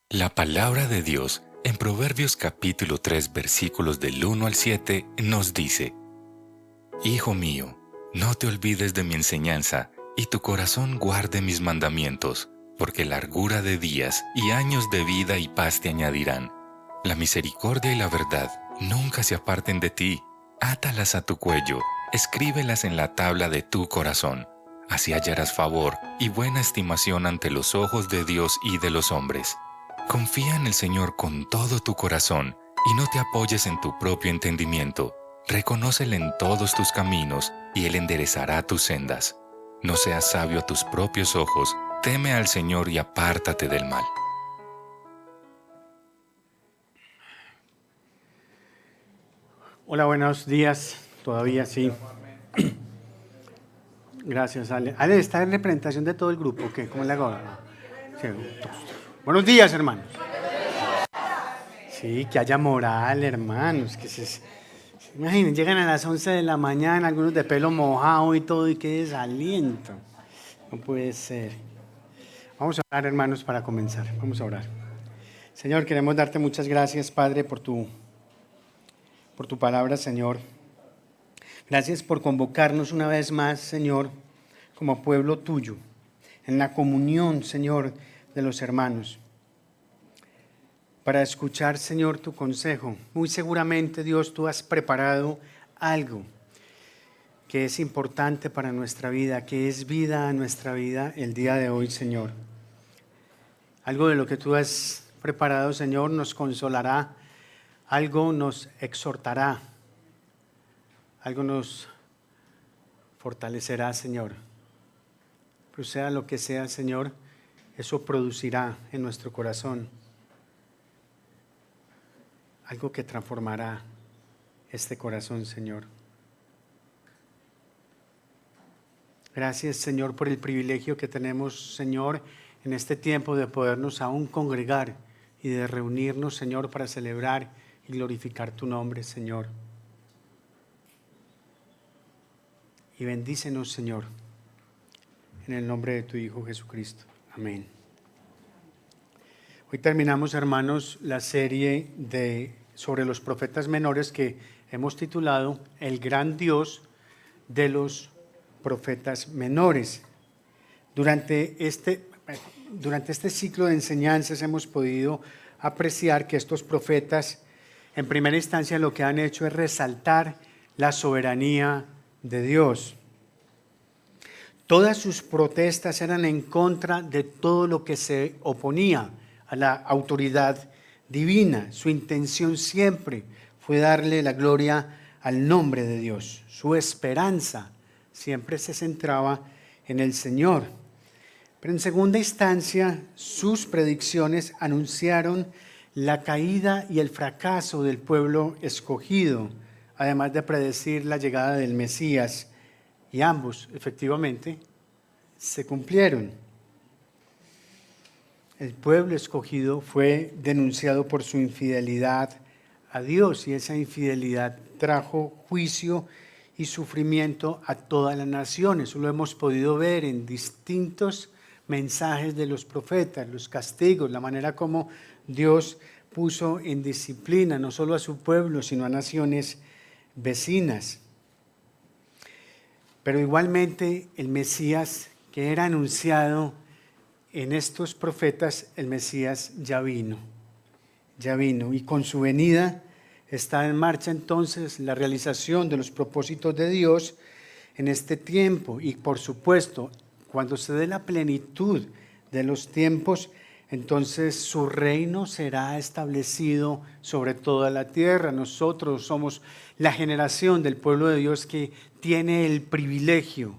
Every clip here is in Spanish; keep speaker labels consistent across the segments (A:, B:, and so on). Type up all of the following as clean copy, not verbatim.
A: La palabra de Dios en Proverbios capítulo 3 versículos del 1 al 7 nos dice: Hijo mío, no te olvides de mi enseñanza, y tu corazón guarde mis mandamientos, porque largura de días y años de vida y paz te añadirán. La misericordia y la verdad nunca se aparten de ti. Átalas a tu cuello, escríbelas en la tabla de tu corazón. Así hallarás favor y buena estimación ante los ojos de Dios y de los hombres. Confía en el Señor con todo tu corazón y no te apoyes en tu propio entendimiento. Reconócele en todos tus caminos y Él enderezará tus sendas. No seas sabio a tus propios ojos, teme al Señor y apártate del mal.
B: Hola, buenos días. Todavía sí. Gracias, Ale. Ale, ¿está en representación de todo el grupo? ¿Qué? ¿Cómo le hago? Sí. Buenos días, hermanos. Sí, que haya moral, hermanos. Imaginen, llegan a las 11 de la mañana, algunos de pelo mojado y todo, y qué desaliento. No puede ser. Vamos a orar, hermanos, para comenzar. Vamos a orar. Señor, queremos darte muchas gracias, Padre, por tu palabra, Señor. Gracias por convocarnos una vez más, Señor, como pueblo tuyo, en la comunión, Señor, de los hermanos, para escuchar, Señor, tu consejo. Muy seguramente, Dios, tú has preparado algo que es importante para nuestra vida, que es vida a nuestra vida el día de hoy, Señor. Algo de lo que tú has preparado, Señor, nos consolará, algo nos exhortará, algo nos fortalecerá, Señor. Pero sea lo que sea, Señor, eso producirá en nuestro corazón algo que transformará este corazón, Señor. Gracias, Señor, por el privilegio que tenemos, Señor, en este tiempo de podernos aún congregar y de reunirnos, Señor, para celebrar y glorificar tu nombre, Señor. Y bendícenos, Señor, en el nombre de tu Hijo Jesucristo. Amén. Hoy terminamos, hermanos, la serie sobre los profetas menores que hemos titulado El gran Dios de los profetas menores. Durante este ciclo de enseñanzas hemos podido apreciar que estos profetas, en primera instancia, lo que han hecho es resaltar la soberanía de Dios. Todas sus protestas eran en contra de todo lo que se oponía a la autoridad divina. Su intención siempre fue darle la gloria al nombre de Dios. Su esperanza siempre se centraba en el Señor. Pero en segunda instancia, sus predicciones anunciaron la caída y el fracaso del pueblo escogido, además de predecir la llegada del Mesías. Y ambos, efectivamente, se cumplieron. El pueblo escogido fue denunciado por su infidelidad a Dios, y esa infidelidad trajo juicio y sufrimiento a todas las naciones. Eso lo hemos podido ver en distintos mensajes de los profetas, los castigos, la manera como Dios puso en disciplina no solo a su pueblo, sino a naciones vecinas. Pero igualmente el Mesías que era anunciado en estos profetas, el Mesías ya vino, y con su venida está en marcha entonces la realización de los propósitos de Dios en este tiempo. Y por supuesto, cuando se dé la plenitud de los tiempos, entonces su reino será establecido sobre toda la tierra. Nosotros somos la generación del pueblo de Dios que tiene el privilegio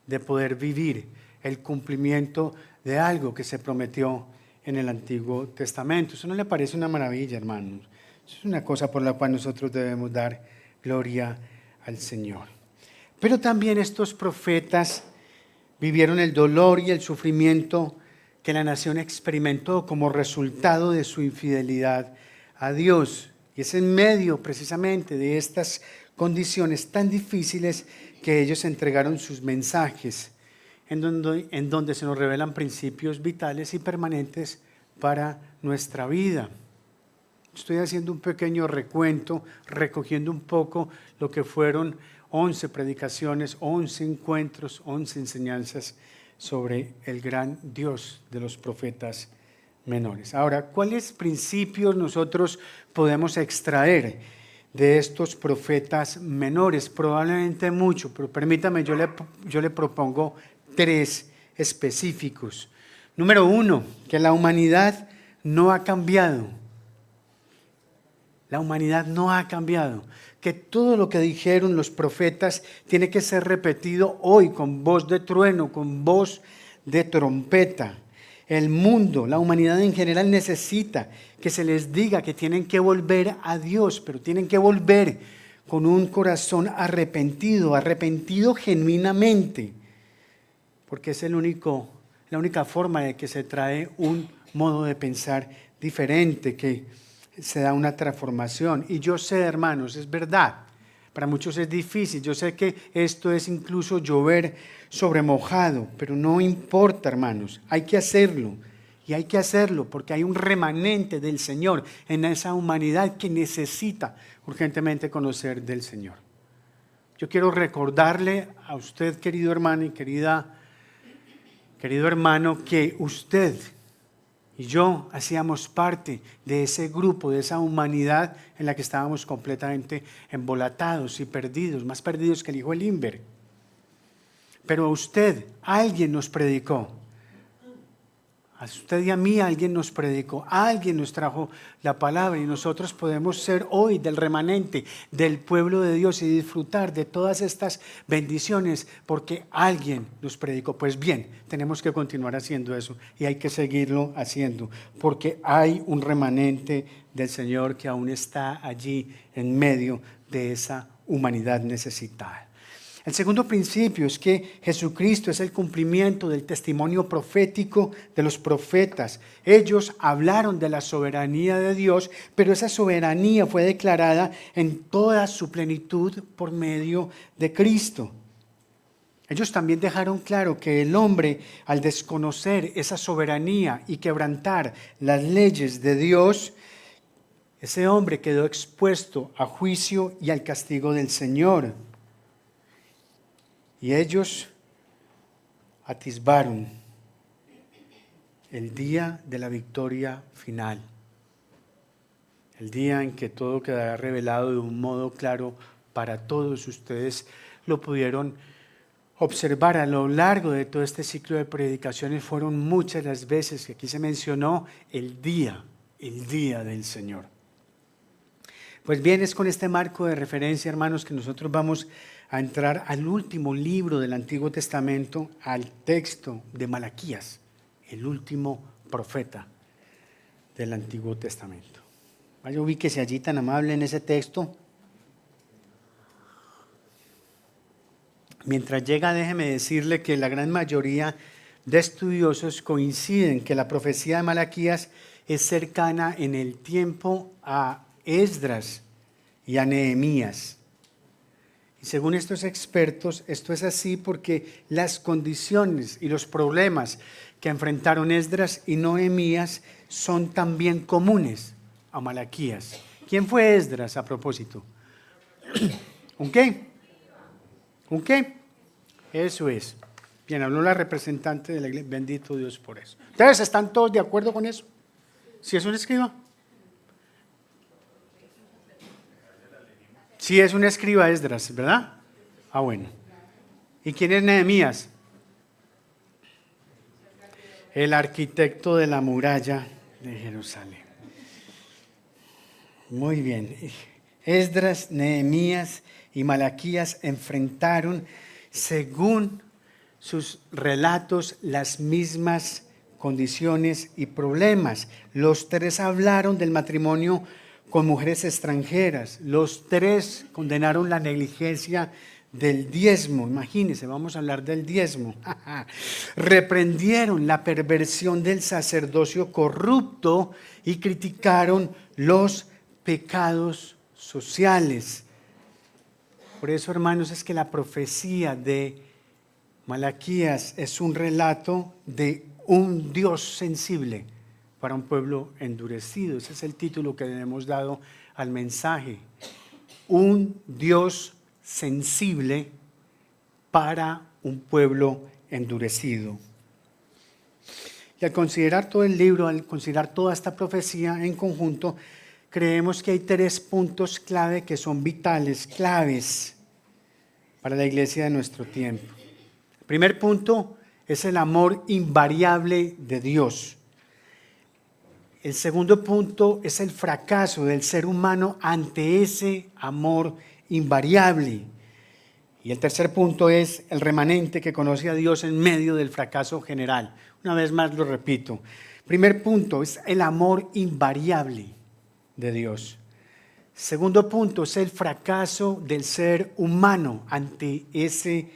B: de poder vivir el cumplimiento de algo que se prometió en el Antiguo Testamento. ¿Eso no le parece una maravilla, hermanos? Eso es una cosa por la cual nosotros debemos dar gloria al Señor. Pero también estos profetas vivieron el dolor y el sufrimiento que la nación experimentó como resultado de su infidelidad a Dios. Y es en medio precisamente de estas condiciones tan difíciles que ellos entregaron sus mensajes, en donde se nos revelan principios vitales y permanentes para nuestra vida. Estoy haciendo un pequeño recuento, recogiendo un poco lo que fueron 11 predicaciones, 11 encuentros, 11 enseñanzas sobre el gran Dios de los profetas menores. Ahora, ¿cuáles principios nosotros podemos extraer de estos profetas menores? Probablemente mucho, pero permítame, yo le propongo 3 específicos. Número 1, que la humanidad no ha cambiado. La humanidad no ha cambiado. Que todo lo que dijeron los profetas tiene que ser repetido hoy con voz de trueno, con voz de trompeta. El mundo, la humanidad en general necesita que se les diga que tienen que volver a Dios, pero tienen que volver con un corazón arrepentido genuinamente, porque es la única forma de que se trae un modo de pensar diferente, que se da una transformación. Y yo sé, hermanos, es verdad, para muchos es difícil, yo sé que esto es incluso llover sobre mojado, pero no importa, hermanos, hay que hacerlo. Y hay que hacerlo porque hay un remanente del Señor en esa humanidad que necesita urgentemente conocer del Señor. Yo quiero recordarle a usted, querido hermano y querido hermano, que usted y yo hacíamos parte de ese grupo, de esa humanidad en la que estábamos completamente embolatados y perdidos, más perdidos que el hijo de Limber. Pero a usted, alguien nos predicó. A usted y a mí alguien nos predicó, alguien nos trajo la palabra y nosotros podemos ser hoy del remanente del pueblo de Dios y disfrutar de todas estas bendiciones porque alguien nos predicó. Pues bien, tenemos que continuar haciendo eso y hay que seguirlo haciendo porque hay un remanente del Señor que aún está allí en medio de esa humanidad necesitada. El segundo principio es que Jesucristo es el cumplimiento del testimonio profético de los profetas. Ellos hablaron de la soberanía de Dios, pero esa soberanía fue declarada en toda su plenitud por medio de Cristo. Ellos también dejaron claro que el hombre, al desconocer esa soberanía y quebrantar las leyes de Dios, ese hombre quedó expuesto a juicio y al castigo del Señor. Y ellos atisbaron el día de la victoria final, el día en que todo quedará revelado de un modo claro para todos. Ustedes lo pudieron observar a lo largo de todo este ciclo de predicaciones. Fueron muchas las veces que aquí se mencionó el día del Señor. Pues bien, es con este marco de referencia, hermanos, que nosotros vamos a entrar al último libro del Antiguo Testamento, al texto de Malaquías, el último profeta del Antiguo Testamento. Vaya, ubíquese allí tan amable en ese texto. Mientras llega, déjeme decirle que la gran mayoría de estudiosos coinciden que la profecía de Malaquías es cercana en el tiempo a Esdras y a Nehemías. Y según estos expertos, esto es así porque las condiciones y los problemas que enfrentaron Esdras y Nehemías son también comunes a Malaquías. ¿Quién fue Esdras a propósito? ¿Un qué? ¿Un qué? Eso es. Bien, habló la representante de la iglesia. Bendito Dios por eso. ¿Ustedes están todos de acuerdo con eso? ¿Sí es un escriba? Sí, es un escriba Esdras, ¿verdad? Ah, bueno. ¿Y quién es Nehemías? El arquitecto de la muralla de Jerusalén. Muy bien. Esdras, Nehemías y Malaquías enfrentaron, según sus relatos, las mismas condiciones y problemas. Los tres hablaron del matrimonio con mujeres extranjeras. Los tres condenaron la negligencia del diezmo. Imagínense, vamos a hablar del diezmo. Reprendieron la perversión del sacerdocio corrupto y criticaron los pecados sociales. Por eso, hermanos, es que la profecía de Malaquías es un relato de un Dios sensible para un pueblo endurecido. Ese es el título que le hemos dado al mensaje. Un Dios sensible para un pueblo endurecido. Y al considerar todo el libro, al considerar toda esta profecía en conjunto, creemos que hay 3 puntos clave que son vitales, claves para la iglesia de nuestro tiempo. El primer punto es el amor invariable de Dios. El segundo punto es el fracaso del ser humano ante ese amor invariable. Y el tercer punto es el remanente que conoce a Dios en medio del fracaso general. Una vez más lo repito. Primer punto es el amor invariable de Dios. Segundo punto es el fracaso del ser humano ante ese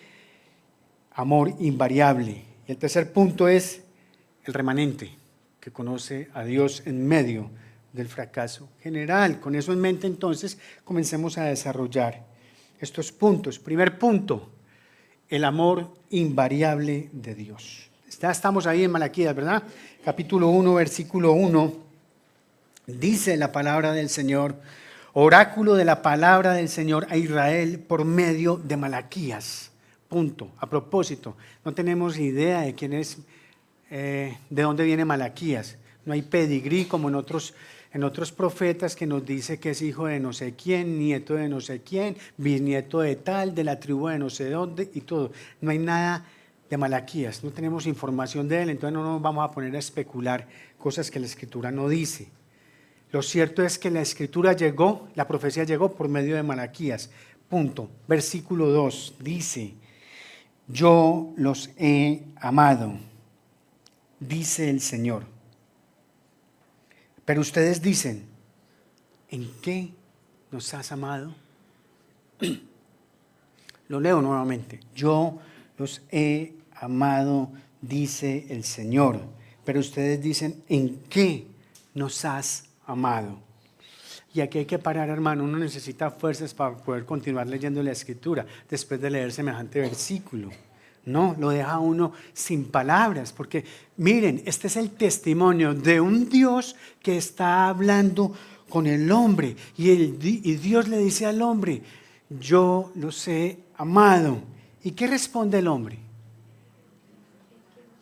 B: amor invariable. Y el tercer punto es el remanente que conoce a Dios en medio del fracaso general. Con eso en mente, entonces, comencemos a desarrollar estos puntos. Primer punto, el amor invariable de Dios. Ya estamos ahí en Malaquías, ¿verdad? Capítulo 1, versículo 1. Dice la palabra del Señor, oráculo de la palabra del Señor a Israel por medio de Malaquías. Punto. A propósito, no tenemos idea de quién es, de dónde viene Malaquías. No hay pedigrí como en otros profetas que nos dice que es hijo de no sé quién, nieto de no sé quién, bisnieto de tal, de la tribu de no sé dónde y todo. No hay nada de Malaquías, no tenemos información de él, entonces no nos vamos a poner a especular cosas que la Escritura no dice. Lo cierto es que la Escritura llegó, la profecía llegó por medio de Malaquías. Punto. Versículo 2 dice, yo los he amado, dice el Señor. Pero ustedes dicen, ¿en qué nos has amado? Lo leo nuevamente. Yo los he amado, dice el Señor. Pero ustedes dicen, ¿en qué nos has amado? Y aquí hay que parar, hermano. Uno necesita fuerzas para poder continuar leyendo la Escritura después de leer semejante versículo. No, lo deja uno sin palabras, porque miren, este es el testimonio de un Dios que está hablando con el hombre y Dios le dice al hombre, yo los he amado. ¿Y qué responde el hombre?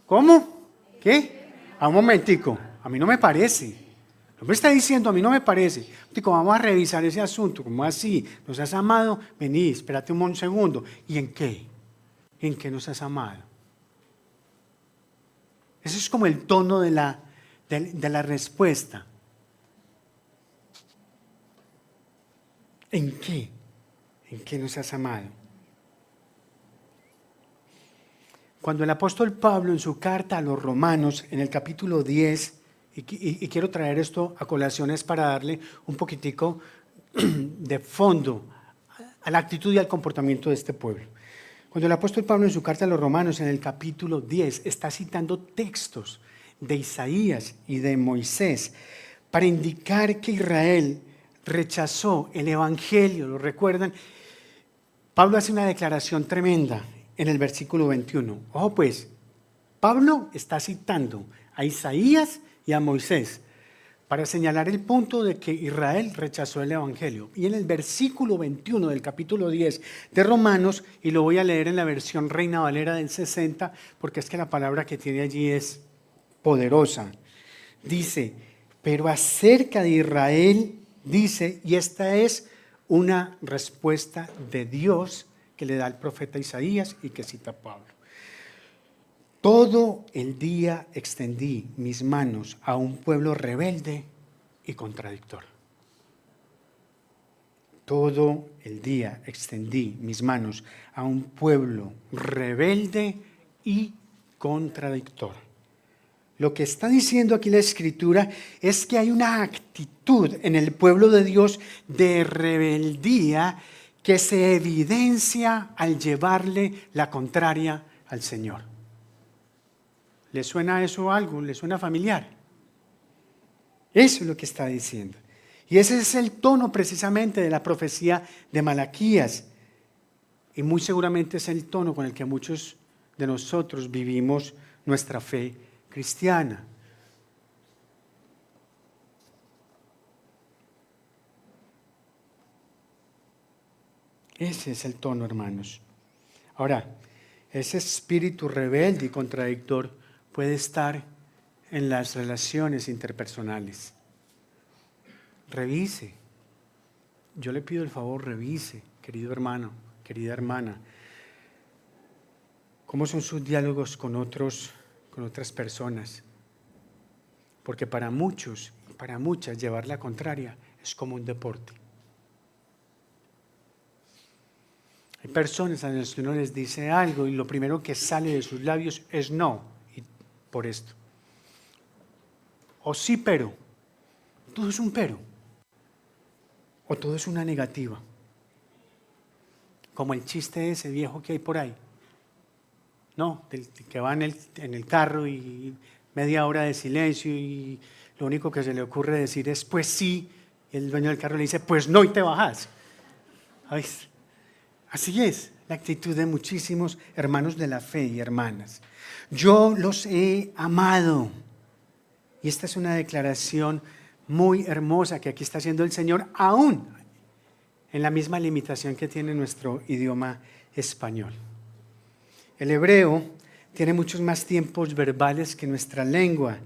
B: ¿Cómo? ¿Qué? A un momentico, a mí no me parece. El hombre está diciendo, a mí no me parece. Digo, vamos a revisar ese asunto, ¿cómo así? ¿Nos has amado? Vení, espérate un segundo. ¿Y en qué? ¿En qué nos has amado? Ese es como el tono de la respuesta. ¿En qué? ¿En qué nos has amado? Cuando el apóstol Pablo en su carta a los Romanos, en el capítulo 10, y quiero traer esto a colaciones para darle un poquitico de fondo a la actitud y al comportamiento de este pueblo. Cuando el apóstol Pablo en su carta a los Romanos, en el capítulo 10, está citando textos de Isaías y de Moisés para indicar que Israel rechazó el evangelio, ¿lo recuerdan? Pablo hace una declaración tremenda en el versículo 21. Ojo pues, Pablo está citando a Isaías y a Moisés para señalar el punto de que Israel rechazó el evangelio. Y en el versículo 21 del capítulo 10 de Romanos, y lo voy a leer en la versión Reina Valera del 60, porque es que la palabra que tiene allí es poderosa. Dice, pero acerca de Israel, dice, y esta es una respuesta de Dios que le da al profeta Isaías y que cita Pablo. Todo el día extendí mis manos a un pueblo rebelde y contradictor. Todo el día extendí mis manos a un pueblo rebelde y contradictor. Lo que está diciendo aquí la Escritura es que hay una actitud en el pueblo de Dios de rebeldía que se evidencia al llevarle la contraria al Señor. ¿Le suena eso algo? ¿Le suena familiar? Eso es lo que está diciendo. Y ese es el tono precisamente de la profecía de Malaquías. Y muy seguramente es el tono con el que muchos de nosotros vivimos nuestra fe cristiana. Ese es el tono, hermanos. Ahora, ese espíritu rebelde y contradictor puede estar en las relaciones interpersonales. Revise. Yo le pido el favor, revise, querido hermano, querida hermana, cómo son sus diálogos con otras personas. Porque para muchos y para muchas llevar la contraria es como un deporte. Hay personas a las que uno les dice algo y lo primero que sale de sus labios es no, y por esto. O sí, pero. Todo es un pero. O todo es una negativa. Como el chiste de ese viejo que hay por ahí. No, del que va en el carro y media hora de silencio y lo único que se le ocurre decir es pues sí, y el dueño del carro le dice pues no y te bajas. ¿Sabes? Así es la actitud de muchísimos hermanos de la fe y hermanas. Yo los he amado. Y esta es una declaración muy hermosa que aquí está haciendo el Señor, aún en la misma limitación que tiene nuestro idioma español. El hebreo tiene muchos más tiempos verbales que nuestra lengua,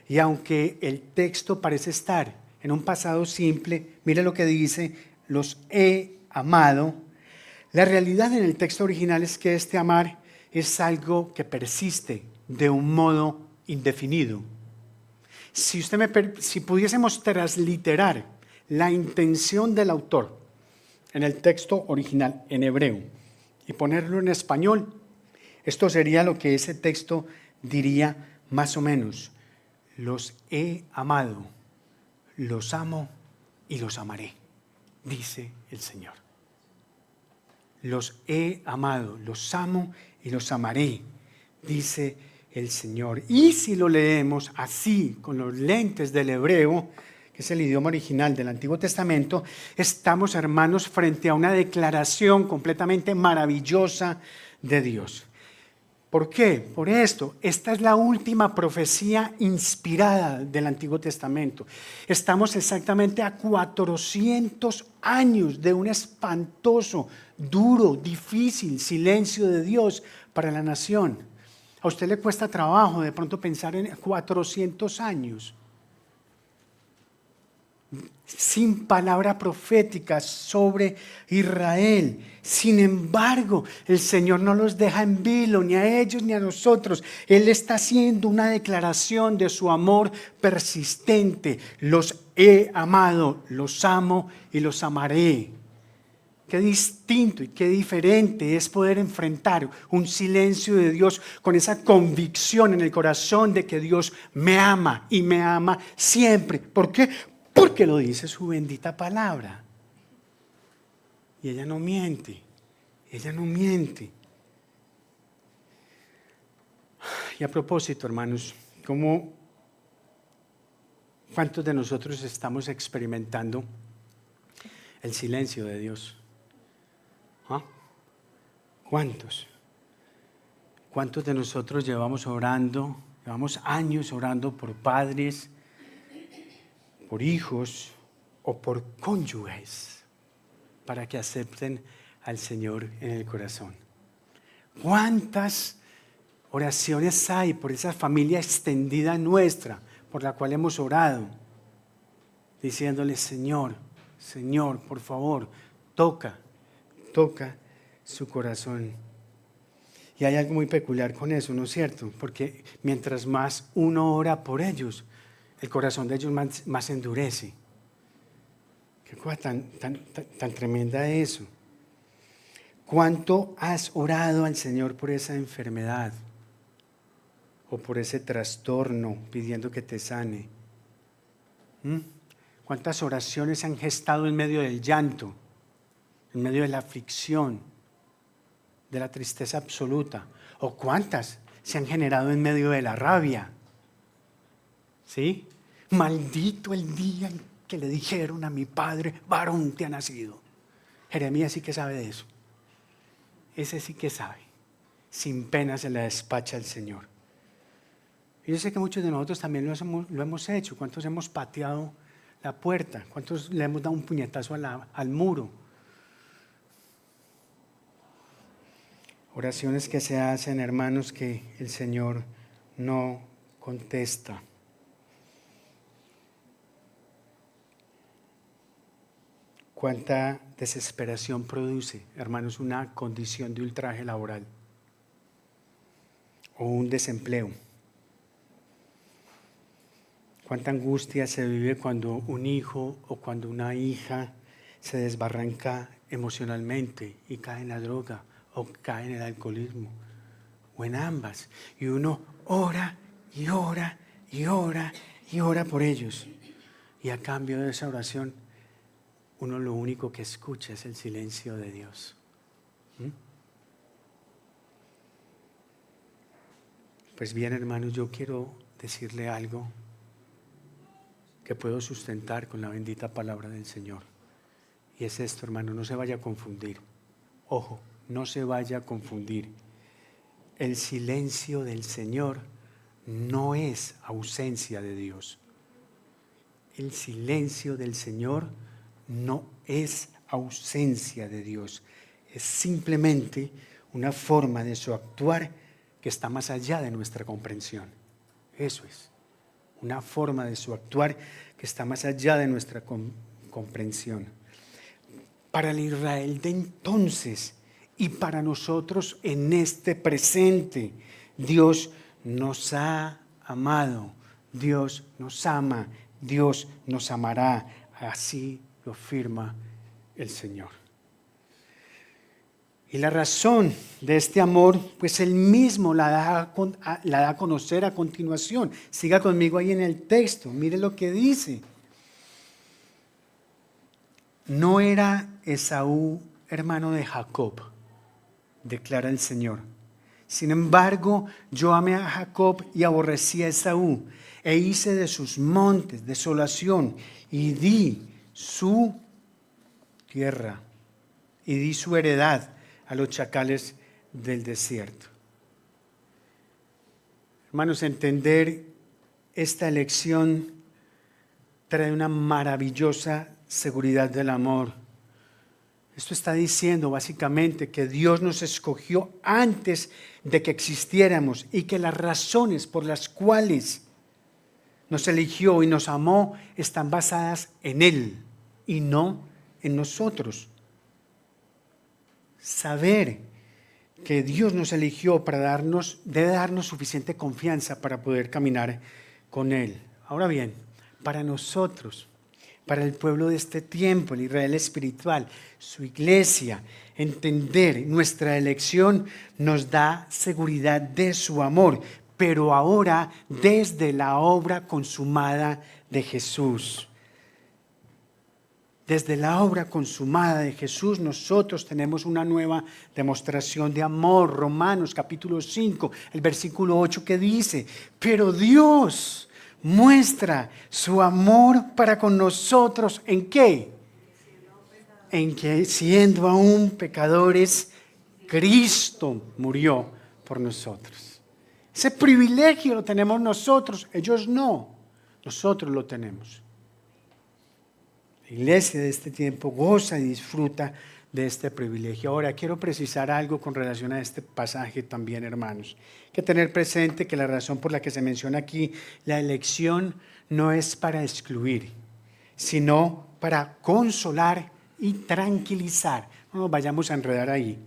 B: y aunque el texto parece estar en un pasado simple, mire lo que dice, los he amado. La realidad en el texto original es que este amar es algo que persiste de un modo indefinido. Si pudiésemos transliterar la intención del autor en el texto original, en hebreo, y ponerlo en español, esto sería lo que ese texto diría más o menos. Los he amado, los amo y los amaré, dice el Señor. Los he amado, los amo y los amaré, dice el Señor. Y si lo leemos así, con los lentes del hebreo, que es el idioma original del Antiguo Testamento, estamos, hermanos, frente a una declaración completamente maravillosa de Dios. ¿Por qué? Por esto. Esta es la última profecía inspirada del Antiguo Testamento. Estamos exactamente a 400 años de un espantoso, duro, difícil silencio de Dios para la nación. A usted le cuesta trabajo de pronto pensar en 400 años. Sin palabra profética sobre Israel. Sin embargo, el Señor no los deja en vilo, ni a ellos ni a nosotros. Él está haciendo una declaración de su amor persistente. Los he amado, los amo y los amaré. Qué distinto y qué diferente es poder enfrentar un silencio de Dios con esa convicción en el corazón de que Dios me ama y me ama siempre. ¿Por qué? Porque lo dice su bendita palabra. Y ella no miente. Ella no miente. Y a propósito, hermanos, ¿cuántos de nosotros estamos experimentando el silencio de Dios? ¿Ah? ¿Cuántos? ¿Cuántos de nosotros llevamos años orando por padres, por hijos o por cónyuges para que acepten al Señor en el corazón? ¿Cuántas oraciones hay por esa familia extendida nuestra por la cual hemos orado? Diciéndole, Señor, por favor, toca su corazón. Y hay algo muy peculiar con eso, ¿no es cierto? Porque mientras más uno ora por ellos, el corazón de ellos más endurece. Qué cosa tan tremenda eso. ¿Cuánto has orado al Señor por esa enfermedad o por ese trastorno pidiendo que te sane? ¿Cuántas oraciones se han gestado en medio del llanto, en medio de la aflicción, de la tristeza absoluta? ¿O cuántas se han generado en medio de la rabia? ¿Sí? Maldito el día en que le dijeron a mi padre, varón te ha nacido. Jeremías sí que sabe de eso. Ese sí que sabe. Sin pena se la despacha el Señor. Y yo sé que muchos de nosotros también lo hemos hecho. ¿Cuántos hemos pateado la puerta? ¿Cuántos le hemos dado un puñetazo al muro? Oraciones que se hacen, hermanos, que el Señor no contesta. ¿Cuánta desesperación produce, hermanos, una condición de ultraje laboral o un desempleo? ¿Cuánta angustia se vive cuando un hijo o cuando una hija se desbarranca emocionalmente y cae en la droga o cae en el alcoholismo o en ambas? Y uno ora y ora y ora y ora por ellos. Y a cambio de esa oración, uno lo único que escucha es el silencio de Dios. Pues bien, hermanos, yo quiero decirle algo que puedo sustentar con la bendita palabra del Señor. Y es esto, hermano, no se vaya a confundir. Ojo, no se vaya a confundir. El silencio del Señor no es ausencia de Dios. El silencio del Señor no es ausencia de Dios. Es simplemente una forma de su actuar que está más allá de nuestra comprensión. Eso es. Una forma de su actuar que está más allá de nuestra comprensión. Para el Israel de entonces y para nosotros en este presente, Dios nos ha amado, Dios nos ama, Dios nos amará. Así lo afirma el Señor. Y la razón de este amor, pues Él mismo la da a conocer a continuación. Siga conmigo ahí en el texto, mire lo que dice. No era Esaú hermano de Jacob, declara el Señor. Sin embargo, yo amé a Jacob y aborrecí a Esaú, e hice de sus montes desolación, y di su tierra, y di su heredad a los chacales del desierto. Hermanos, entender esta elección trae una maravillosa seguridad del amor. Esto está diciendo básicamente que Dios nos escogió antes de que existiéramos y que las razones por las cuales nos eligió y nos amó están basadas en Él y no en nosotros. Saber que Dios nos eligió debe darnos suficiente confianza para poder caminar con Él. Ahora bien, para nosotros, para el pueblo de este tiempo, el Israel espiritual, su iglesia, entender nuestra elección nos da seguridad de su amor, pero ahora desde la obra consumada de Jesús. Desde la obra consumada de Jesús nosotros tenemos una nueva demostración de amor. Romanos capítulo 5, el versículo 8 que dice, pero Dios muestra su amor para con nosotros, ¿en qué? En que siendo aún pecadores, Cristo murió por nosotros. Ese privilegio lo tenemos nosotros, ellos no, nosotros lo tenemos. La iglesia de este tiempo goza y disfruta de este privilegio. Ahora, quiero precisar algo con relación a este pasaje también, hermanos. Hay que tener presente que la razón por la que se menciona aquí la elección no es para excluir, sino para consolar y tranquilizar. No nos vayamos a enredar ahí.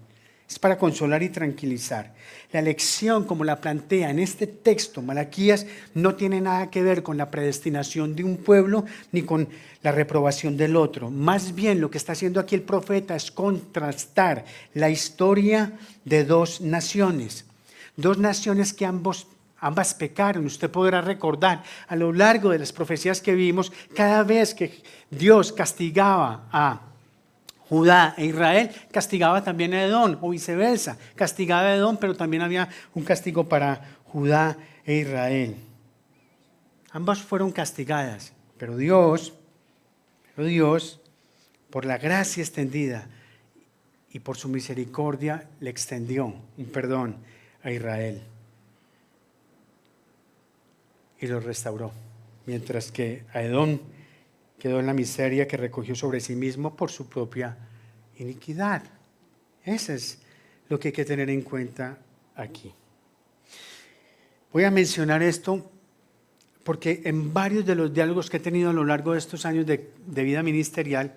B: Es para consolar y tranquilizar. La elección, como la plantea en este texto, Malaquías, no tiene nada que ver con la predestinación de un pueblo ni con la reprobación del otro. Más bien, lo que está haciendo aquí el profeta es contrastar la historia de dos naciones que ambas pecaron. Usted podrá recordar a lo largo de las profecías que vimos, cada vez que Dios castigaba a Judá e Israel, castigaba también a Edom, o viceversa, castigaba a Edom, pero también había un castigo para Judá e Israel. Ambas fueron castigadas, pero Dios, por la gracia extendida y por su misericordia, le extendió un perdón a Israel y lo restauró, mientras que a Edom quedó en la miseria que recogió sobre sí mismo por su propia iniquidad. Esa es lo que hay que tener en cuenta aquí. Voy a mencionar esto porque en varios de los diálogos que he tenido a lo largo de estos años de vida ministerial,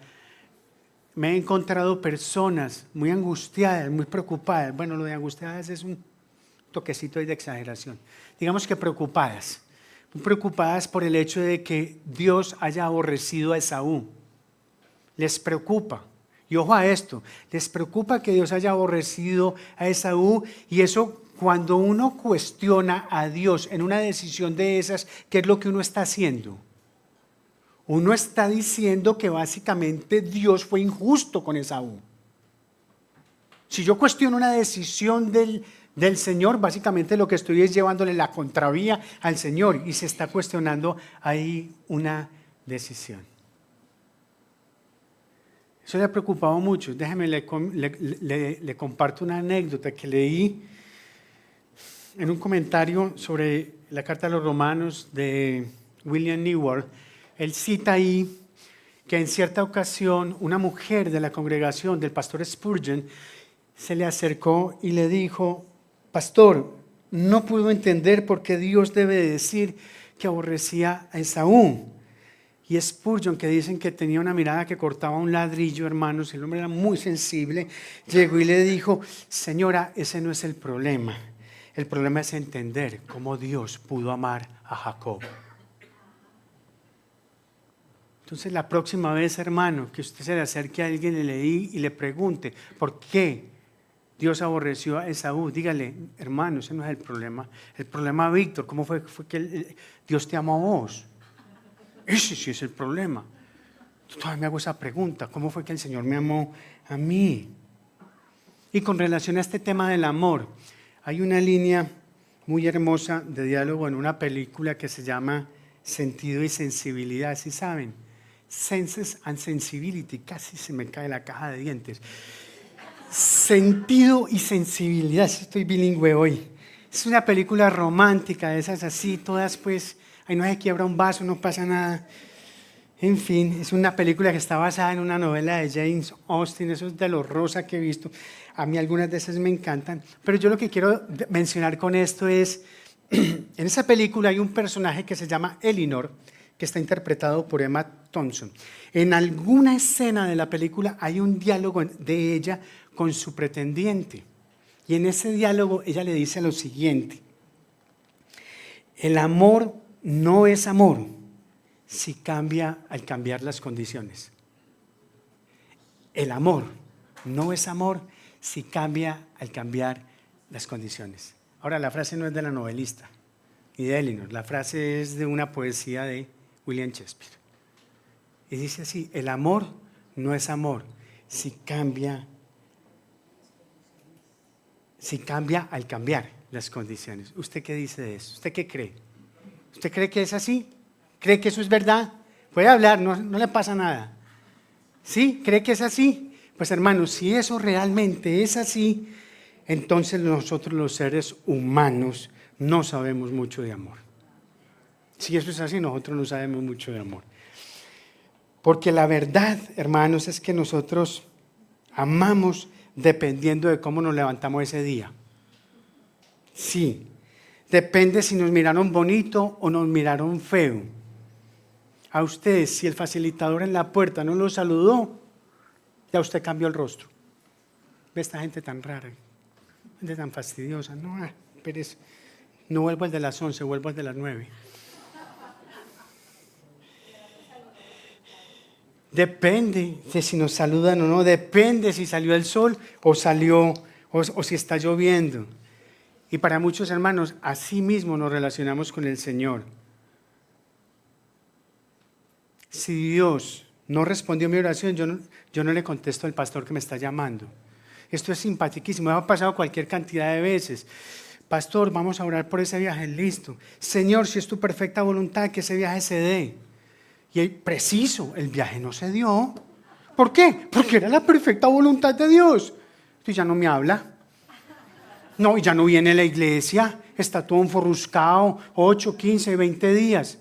B: me he encontrado personas muy angustiadas, muy preocupadas. Bueno, lo de angustiadas es un toquecito ahí de exageración. Digamos que preocupadas. Muy preocupadas por el hecho de que Dios haya aborrecido a Esaú. Les preocupa. Y ojo a esto, les preocupa que Dios haya aborrecido a Esaú, y eso cuando uno cuestiona a Dios en una decisión de esas, ¿qué es lo que uno está haciendo? Uno está diciendo que básicamente Dios fue injusto con Esaú. Si yo cuestiono una decisión del Señor, básicamente lo que estoy es llevándole la contravía al Señor, y se está cuestionando ahí una decisión. Eso le ha preocupado mucho. Déjeme, le comparto una anécdota que leí en un comentario sobre la carta a los Romanos de William Newell. Él cita ahí que en cierta ocasión una mujer de la congregación del pastor Spurgeon se le acercó y le dijo: pastor, no puedo entender por qué Dios debe decir que aborrecía a Esaú. Y Spurgeon, que dicen que tenía una mirada que cortaba un ladrillo, hermanos, el hombre era muy sensible, llegó y le dijo: señora, ese no es el problema. El problema es entender cómo Dios pudo amar a Jacob. Entonces, la próxima vez, hermano, que usted se le acerque a alguien y le pregunte por qué Dios aborreció a Esaú, dígale: hermano, ese no es el problema. El problema, Víctor, ¿cómo fue que Dios te amó a vos? Ese sí es el problema. Yo todavía me hago esa pregunta: ¿cómo fue que el Señor me amó a mí? Y con relación a este tema del amor, hay una línea muy hermosa de diálogo en una película que se llama Sentido y Sensibilidad, ¿sí saben? Senses and Sensibility, casi se me cae la caja de dientes. Sentido y sensibilidad, estoy bilingüe hoy. Es una película romántica, de esas así, todas pues, ahí no se quiebra un vaso, no pasa nada. En fin, es una película que está basada en una novela de James Austen, eso es de lo rosa que he visto. A mí algunas de esas me encantan, pero yo lo que quiero mencionar con esto es, en esa película hay un personaje que se llama Elinor, que está interpretado por Emma Thompson. En alguna escena de la película hay un diálogo de ella con su pretendiente, y en ese diálogo ella le dice lo siguiente: el amor no es amor si cambia al cambiar las condiciones. El amor no es amor si cambia al cambiar las condiciones. Ahora, la frase no es de la novelista ni de Elinor, la frase es de una poesía de William Shakespeare. Y dice así: el amor no es amor si cambia al cambiar las condiciones. ¿Usted qué dice de eso? ¿Usted qué cree? ¿Usted cree que es así? ¿Cree que eso es verdad? Puede hablar, no le pasa nada. ¿Sí? ¿Cree que es así? Pues hermanos, si eso realmente es así, entonces nosotros los seres humanos no sabemos mucho de amor. Si eso es así, nosotros no sabemos mucho de amor. Porque la verdad, hermanos, es que nosotros amamos dependiendo de cómo nos levantamos ese día. Sí, depende si nos miraron bonito o nos miraron feo. A usted, si el facilitador en la puerta no lo saludó, ya usted cambió el rostro. Ve esta gente tan rara, gente tan fastidiosa. No, pereza. No vuelvo al de las 11, vuelvo al de las 9. Depende de si nos saludan o no, depende si salió el sol o si está lloviendo. Y para muchos hermanos, así mismo nos relacionamos con el Señor. Si Dios no respondió a mi oración, yo no le contesto al pastor que me está llamando. Esto es simpaticísimo, me ha pasado cualquier cantidad de veces. Pastor, vamos a orar por ese viaje, listo. Señor, si es tu perfecta voluntad que ese viaje se dé. Y preciso, el viaje no se dio. ¿Por qué? Porque era la perfecta voluntad de Dios. Y ya no me habla. No, y ya no viene a la iglesia. Está todo enfurruscado, 8, 15, 20 días.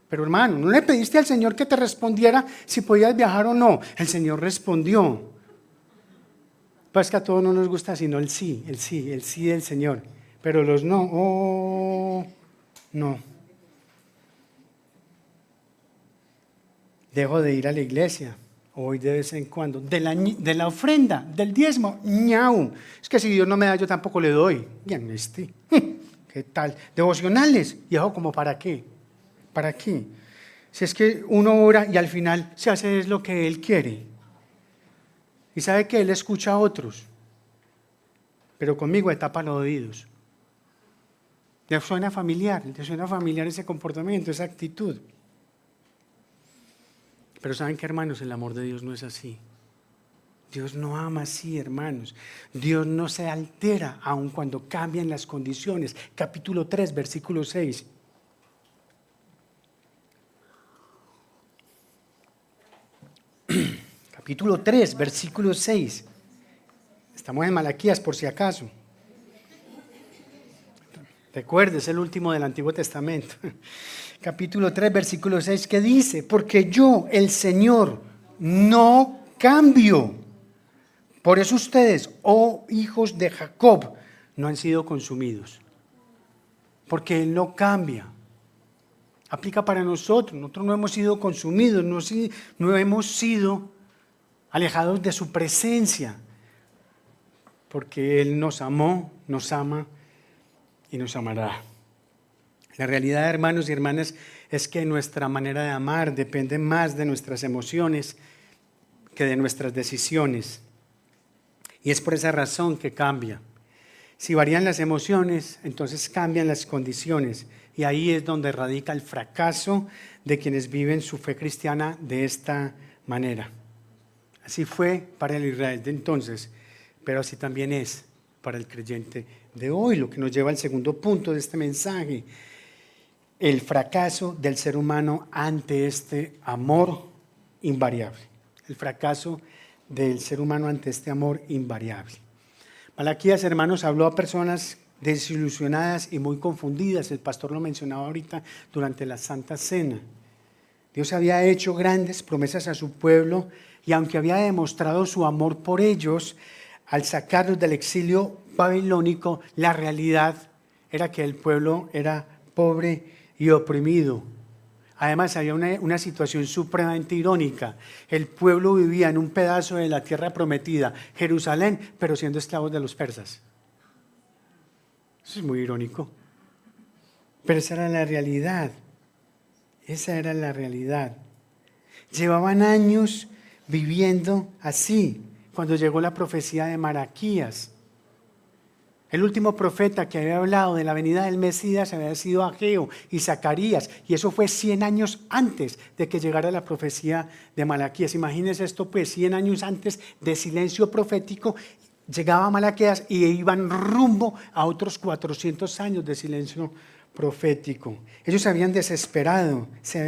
B: Pero hermano, ¿no le pediste al Señor que te respondiera si podías viajar o no? El Señor respondió. Pues que a todos no nos gusta sino el sí del Señor. Pero los no, no. Dejo de ir a la iglesia, hoy de vez en cuando. De la ofrenda, del diezmo, ñau. Es que si Dios no me da, yo tampoco le doy. Bien, ¿qué tal? Devocionales, ¿y eso como para qué? ¿Para qué? Si es que uno ora y al final se hace es lo que Él quiere. Y sabe que Él escucha a otros, pero conmigo tapa los oídos. Le suena familiar ese comportamiento, esa actitud. Pero ¿saben qué, hermanos? El amor de Dios no es así. Dios no ama así, hermanos. Dios no se altera aun cuando cambian las condiciones. Capítulo 3, versículo 6. Capítulo 3, versículo 6. Estamos en Malaquías por si acaso. Recuerde, es el último del Antiguo Testamento. Capítulo 3, versículo 6, que dice: porque yo, el Señor, no cambio. Por eso ustedes, oh hijos de Jacob, no han sido consumidos. Porque Él no cambia. Aplica para nosotros. Nosotros no hemos sido consumidos, no hemos sido alejados de su presencia. Porque Él nos amó, nos ama y nos amará. La realidad, hermanos y hermanas, es que nuestra manera de amar depende más de nuestras emociones que de nuestras decisiones. Y es por esa razón que cambia. Si varían las emociones, entonces cambian las condiciones. Y ahí es donde radica el fracaso de quienes viven su fe cristiana de esta manera. Así fue para el Israel de entonces, pero así también es para el creyente de hoy, lo que nos lleva al segundo punto de este mensaje: el fracaso del ser humano ante este amor invariable. El fracaso del ser humano ante este amor invariable. Malaquías, hermanos, habló a personas desilusionadas y muy confundidas. El pastor lo mencionaba ahorita durante la Santa Cena. Dios había hecho grandes promesas a su pueblo y aunque había demostrado su amor por ellos al sacarlos del exilio babilónico, la realidad era que el pueblo era pobre y oprimido. Además, había una situación supremamente irónica. El pueblo vivía en un pedazo de la tierra prometida, Jerusalén, pero siendo esclavos de los persas. Eso es muy irónico. Pero esa era la realidad. Esa era la realidad. Llevaban años viviendo así, cuando llegó la profecía de Malaquías. El último profeta que había hablado de la venida del Mesías había sido Ageo y Zacarías, y eso fue 100 años antes de que llegara la profecía de Malaquías. Imagínense esto, pues 100 años antes de silencio profético, llegaba Malaquías y iban rumbo a otros 400 años de silencio profético. Ellos se habían desesperado, se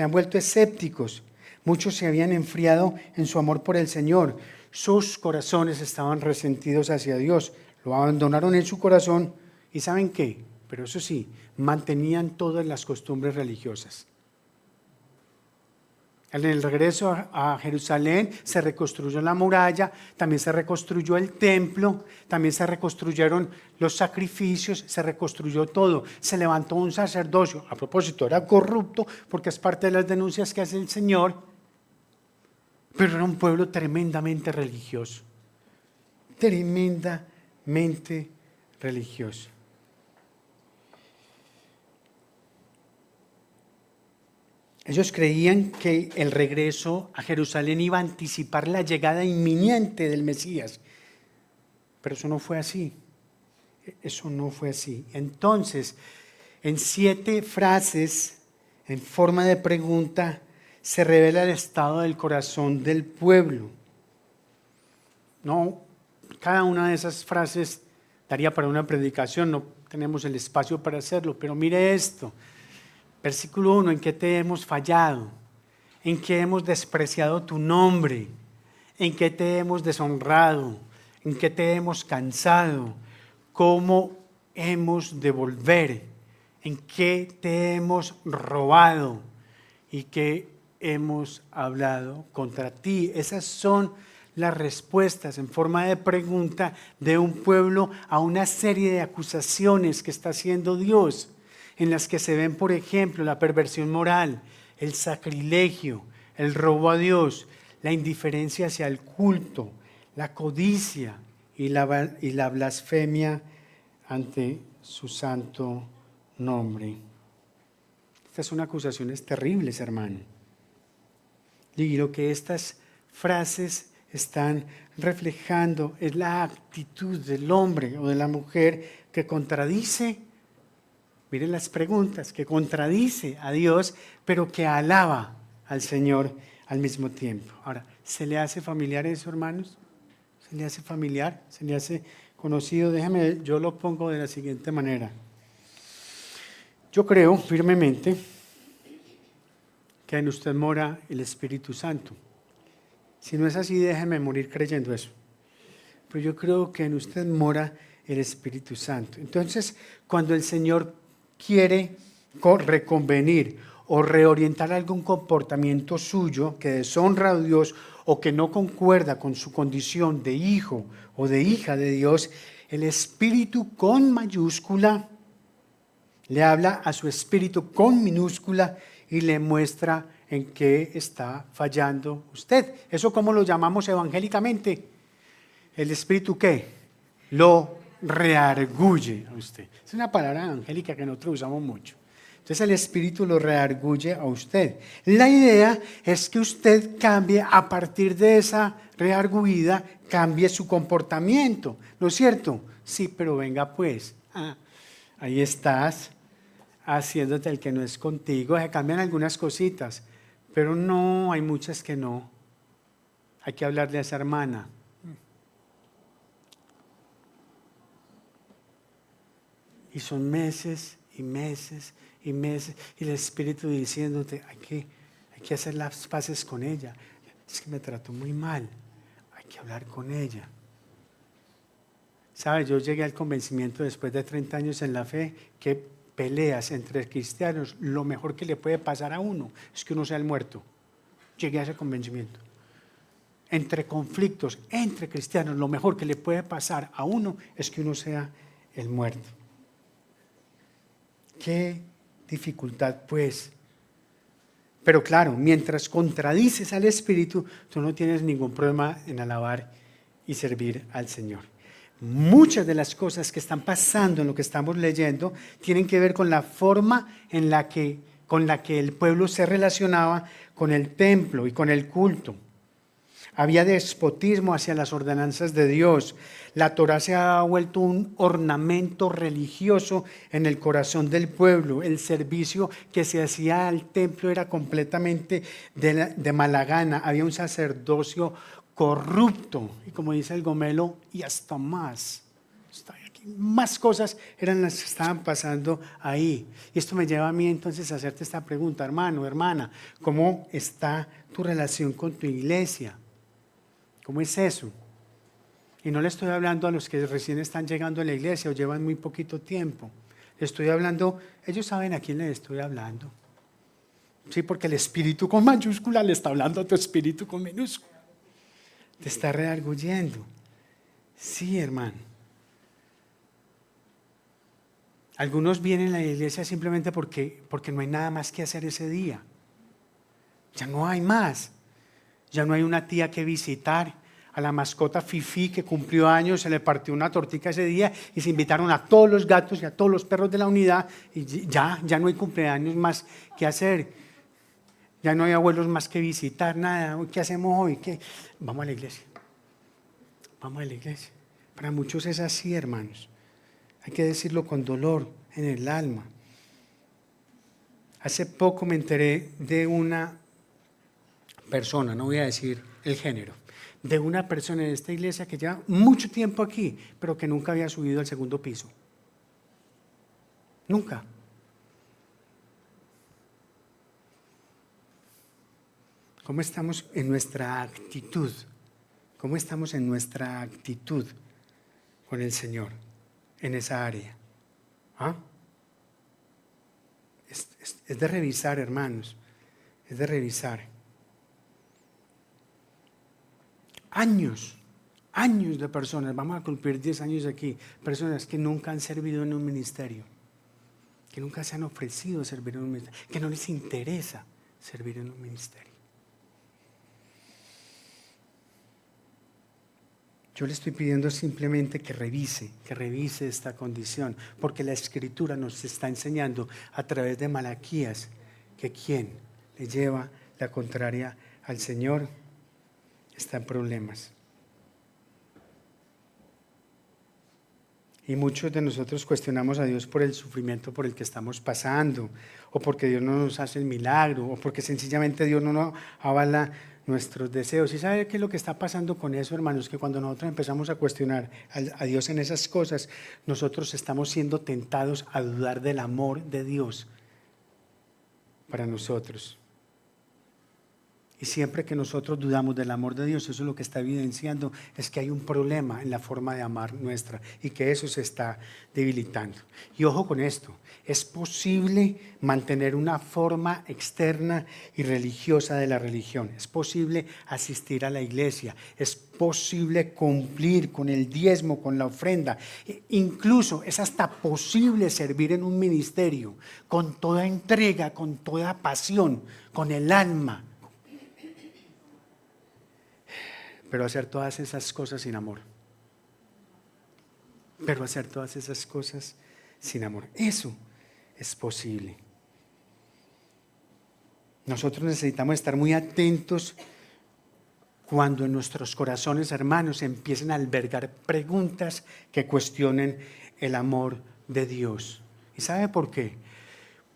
B: han vuelto escépticos. Muchos se habían enfriado en su amor por el Señor. Sus corazones estaban resentidos hacia Dios. Lo abandonaron en su corazón y ¿saben qué? Pero eso sí, mantenían todas las costumbres religiosas. En el regreso a Jerusalén se reconstruyó la muralla, también se reconstruyó el templo, también se reconstruyeron los sacrificios, se reconstruyó todo. Se levantó un sacerdocio, a propósito era corrupto porque es parte de las denuncias que hace el Señor, pero era un pueblo tremendamente religioso, tremendamente religioso. Ellos creían que el regreso a Jerusalén iba a anticipar la llegada inminente del Mesías, pero eso no fue así. Eso no fue así. Entonces, en 7 frases, en forma de pregunta, se revela el estado del corazón del pueblo. No, cada una de esas frases daría para una predicación, no tenemos el espacio para hacerlo, pero mire esto. Versículo 1, ¿en qué te hemos fallado? ¿En qué hemos despreciado tu nombre? ¿En qué te hemos deshonrado? ¿En qué te hemos cansado? ¿Cómo hemos de volver? ¿En qué te hemos robado? ¿Y qué hemos hablado contra ti? Esas son las respuestas en forma de pregunta de un pueblo a una serie de acusaciones que está haciendo Dios, en las que se ven, por ejemplo, la perversión moral, el sacrilegio, el robo a Dios, la indiferencia hacia el culto, la codicia y la blasfemia ante su santo nombre. Estas son acusaciones terribles, hermano. Y lo que estas frases están reflejando es la actitud del hombre o de la mujer que contradice, miren las preguntas, que contradice a Dios, pero que alaba al Señor al mismo tiempo. Ahora, ¿se le hace familiar eso, hermanos? ¿Se le hace familiar? ¿Se le hace conocido? Déjame, yo lo pongo de la siguiente manera. Yo creo firmemente que en usted mora el Espíritu Santo. Si no es así, déjeme morir creyendo eso. Pero yo creo que en usted mora el Espíritu Santo. Entonces, cuando el Señor quiere reconvenir o reorientar algún comportamiento suyo que deshonra a Dios o que no concuerda con su condición de hijo o de hija de Dios, el Espíritu con mayúscula le habla a su espíritu con minúscula y le muestra en qué está fallando usted. ¿Eso cómo lo llamamos evangélicamente? ¿El espíritu qué? Lo reargulle a usted. Es una palabra evangélica que nosotros usamos mucho. Entonces el espíritu lo reargulle a usted. La idea es que usted cambie a partir de esa rearguida, cambie su comportamiento. ¿No es cierto? Sí, pero venga pues. Ahí estás haciéndote el que no es contigo. Se cambian algunas cositas, pero no, hay muchas que no. Hay que hablarle a esa hermana. Y son meses y meses y meses, y el Espíritu diciéndote, hay que hacer las paces con ella. Es que me trató muy mal, hay que hablar con ella. ¿Sabe? Yo llegué al convencimiento después de 30 años en la fe que peleas entre cristianos, lo mejor que le puede pasar a uno es que uno sea el muerto. Llegué a ese convencimiento. Entre conflictos, entre cristianos, lo mejor que le puede pasar a uno es que uno sea el muerto. Qué dificultad, pues. Pero claro, mientras contradices al Espíritu, tú no tienes ningún problema en alabar y servir al Señor. Muchas de las cosas que están pasando en lo que estamos leyendo tienen que ver con la forma con la que el pueblo se relacionaba con el templo y con el culto. Había despotismo hacia las ordenanzas de Dios. La Torá se ha vuelto un ornamento religioso en el corazón del pueblo. El servicio que se hacía al templo era completamente de mala gana. Había un sacerdocio corrupto. Y como dice el Gomelo, y hasta más. Más cosas eran las que estaban pasando ahí. Y esto me lleva a mí entonces a hacerte esta pregunta, hermano, hermana. ¿Cómo está tu relación con tu iglesia? ¿Cómo es eso? Y no le estoy hablando a los que recién están llegando a la iglesia o llevan muy poquito tiempo. Le estoy hablando, ellos saben a quién le estoy hablando. Sí, porque el espíritu con mayúscula le está hablando a tu espíritu con minúscula. Te está redarguyendo. Sí, hermano. Algunos vienen a la iglesia simplemente porque no hay nada más que hacer ese día. Ya no hay más. Ya no hay una tía que visitar, a la mascota Fifi que cumplió años, se le partió una tortica ese día y se invitaron a todos los gatos y a todos los perros de la unidad y ya no hay cumpleaños más que hacer, ya no hay abuelos más que visitar, nada. ¿Qué hacemos hoy? ¿Qué? Vamos a la iglesia, vamos a la iglesia. Para muchos es así, hermanos, hay que decirlo con dolor en el alma. Hace poco me enteré de una persona, no voy a decir el género, de una persona en esta iglesia que lleva mucho tiempo aquí, pero que nunca había subido al segundo piso. Nunca. ¿Cómo estamos en nuestra actitud? ¿Cómo estamos en nuestra actitud con el Señor en esa área? ¿Ah? Es de revisar, hermanos, es de revisar. años de personas, vamos a cumplir 10 años aquí, personas que nunca han servido en un ministerio, que nunca se han ofrecido a servir en un ministerio, que no les interesa servir en un ministerio. Yo le estoy pidiendo simplemente que revise esta condición, porque la Escritura nos está enseñando a través de Malaquías que quien le lleva la contraria al Señor está en problemas. Y muchos de nosotros cuestionamos a Dios por el sufrimiento por el que estamos pasando, o porque Dios no nos hace el milagro, o porque sencillamente Dios no nos avala nuestros deseos. ¿Y sabe qué es lo que está pasando con eso, hermanos? Que cuando nosotros empezamos a cuestionar a Dios en esas cosas, nosotros estamos siendo tentados a dudar del amor de Dios para nosotros. Y siempre que nosotros dudamos del amor de Dios, eso es lo que está evidenciando, es que hay un problema en la forma de amar nuestra y que eso se está debilitando. Y ojo con esto, es posible mantener una forma externa y religiosa de la religión, es posible asistir a la iglesia, es posible cumplir con el diezmo, con la ofrenda, incluso es hasta posible servir en un ministerio con toda entrega, con toda pasión, con el alma. Pero hacer todas esas cosas sin amor. Eso es posible. Nosotros necesitamos estar muy atentos cuando en nuestros corazones, hermanos, empiecen a albergar preguntas que cuestionen el amor de Dios. ¿Y sabe por qué?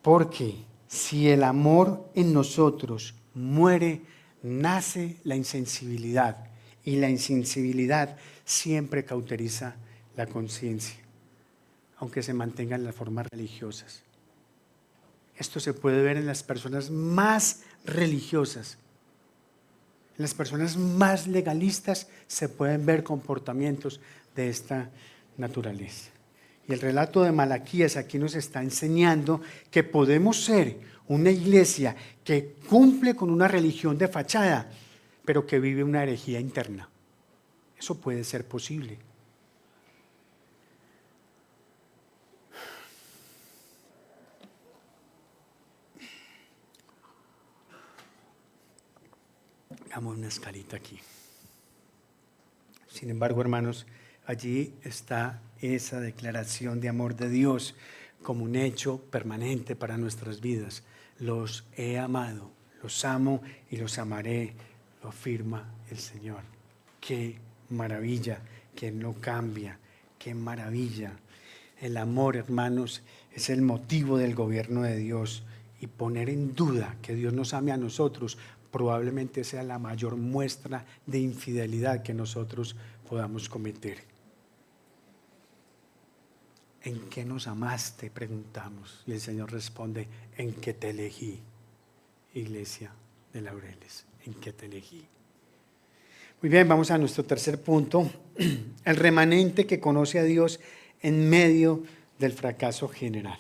B: Porque si el amor en nosotros muere, nace la insensibilidad. Y la insensibilidad siempre cauteriza la conciencia, aunque se mantengan las formas religiosas. Esto se puede ver en las personas más religiosas. En las personas más legalistas se pueden ver comportamientos de esta naturaleza. Y el relato de Malaquías aquí nos está enseñando que podemos ser una iglesia que cumple con una religión de fachada, pero que vive una herejía interna. Eso puede ser posible. Hagamos una escalita aquí. Sin embargo, hermanos, allí está esa declaración de amor de Dios como un hecho permanente para nuestras vidas. Los he amado, los amo y los amaré, lo afirma el Señor. Qué maravilla, que no cambia, qué maravilla. El amor, hermanos, es el motivo del gobierno de Dios, y poner en duda que Dios nos ame a nosotros probablemente sea la mayor muestra de infidelidad que nosotros podamos cometer. ¿En qué nos amaste?, preguntamos, y el Señor responde: en que te elegí, Iglesia de Laureles, en que te elegí. Muy bien, vamos a nuestro tercer punto, el remanente que conoce a Dios en medio del fracaso general.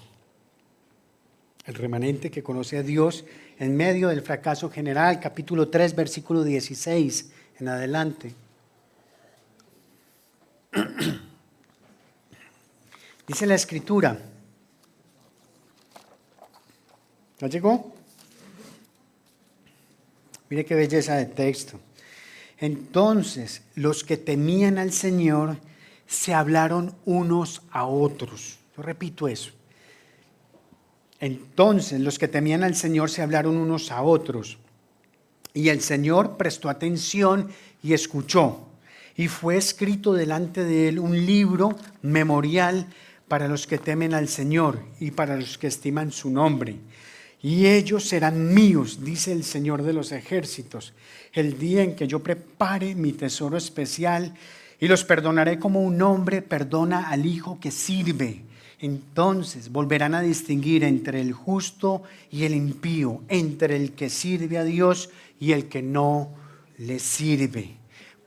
B: El remanente que conoce a Dios en medio del fracaso general, capítulo 3, versículo 16 en adelante. Dice la Escritura. ¿Ya llegó? Mire qué belleza de texto. Entonces, los que temían al Señor se hablaron unos a otros. Yo repito eso. Entonces, los que temían al Señor se hablaron unos a otros. Y el Señor prestó atención y escuchó. Y fue escrito delante de él un libro memorial para los que temen al Señor y para los que estiman su nombre. Y ellos serán míos, dice el Señor de los ejércitos, el día en que yo prepare mi tesoro especial, y los perdonaré como un hombre perdona al hijo que sirve. Entonces volverán a distinguir entre el justo y el impío, entre el que sirve a Dios y el que no le sirve.